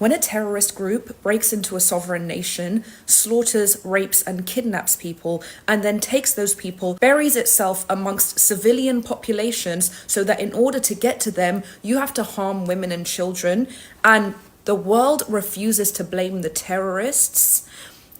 When a terrorist group breaks into a sovereign nation, slaughters, rapes, and kidnaps people, and then takes those people, buries itself amongst civilian populations so that in order to get to them, you have to harm women and children, and the world refuses to blame the terrorists,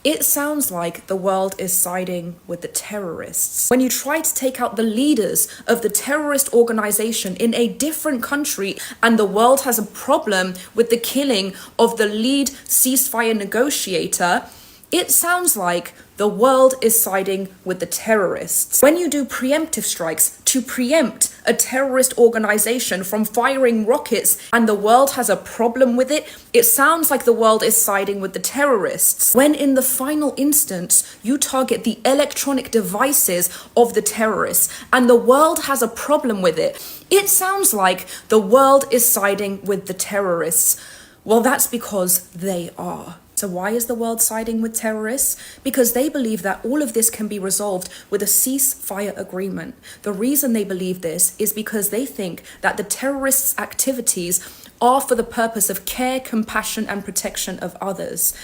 it sounds like the world is siding with the terrorists. When you try to take out the leaders of the terrorist organization in a different country and the world has a problem with the killing of the lead ceasefire negotiator, it sounds like the world is siding with the terrorists. When you do preemptive strikes to preempt a terrorist organization from firing rockets and the world has a problem with it, it sounds like the world is siding with the terrorists. When in the final instance, you target the electronic devices of the terrorists and the world has a problem with it, it sounds like the world is siding with the terrorists. Well, that's because they are. So why is the world siding with terrorists? Because they believe that all of this can be resolved with a ceasefire agreement. The reason they believe this is because they think that the terrorists' activities are for the purpose of care, compassion, and protection of others.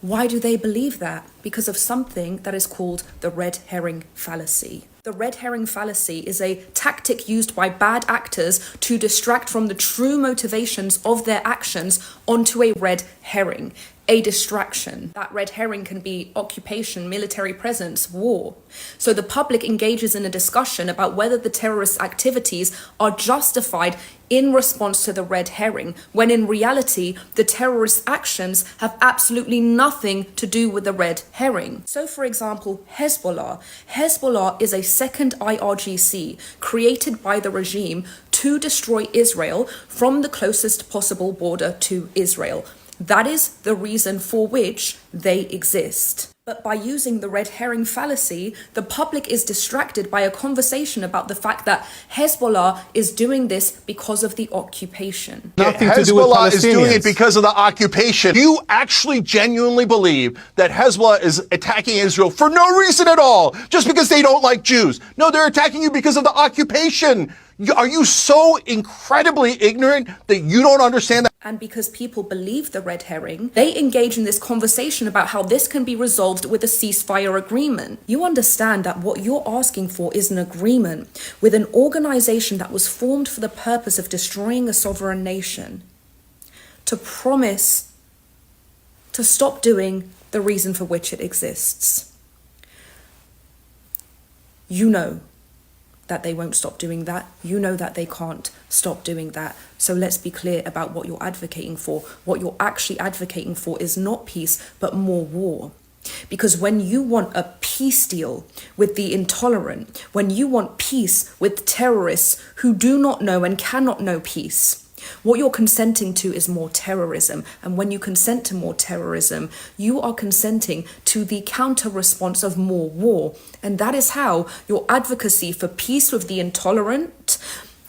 Why do they believe that? Because of something that is called the red herring fallacy. The red herring fallacy is a tactic used by bad actors to distract from the true motivations of their actions onto a red herring, a distraction. That red herring can be occupation, military presence, war. So the public engages in a discussion about whether the terrorist activities are justified in response to the red herring, when in reality, the terrorist actions have absolutely nothing to do with the red herring. So for example, Hezbollah. Hezbollah is a second IRGC created by the regime to destroy Israel from the closest possible border to Israel. That is the reason for which they exist. But by using the red herring fallacy, the public is distracted by a conversation about the fact that Hezbollah is doing this because of the occupation. Nothing to do with Palestinians. Hezbollah is doing it because of the occupation. You actually genuinely believe that Hezbollah is attacking Israel for no reason at all, just because they don't like Jews. No, they're attacking you because of the occupation. Are you so incredibly ignorant that you don't understand that? And because people believe the red herring, they engage in this conversation about how this can be resolved with a ceasefire agreement. You understand that what you're asking for is an agreement with an organization that was formed for the purpose of destroying a sovereign nation, to promise to stop doing the reason for which it exists. You know that they won't stop doing that. You know that they can't stop doing that. So let's be clear about what you're advocating for. What you're actually advocating for is not peace, but more war. Because when you want a peace deal with the intolerant, when you want peace with terrorists who do not know and cannot know peace, what you're consenting to is more terrorism. And when you consent to more terrorism, you are consenting to the counter response of more war. And that is how your advocacy for peace with the intolerant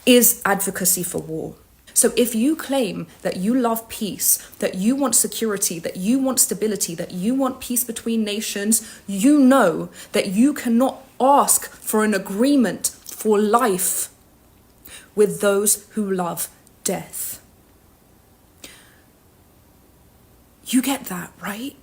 is advocacy for war. So if you claim that you love peace, that you want security, that you want stability, that you want peace between nations, you know that you cannot ask for an agreement for life with those who love death. You get that, right?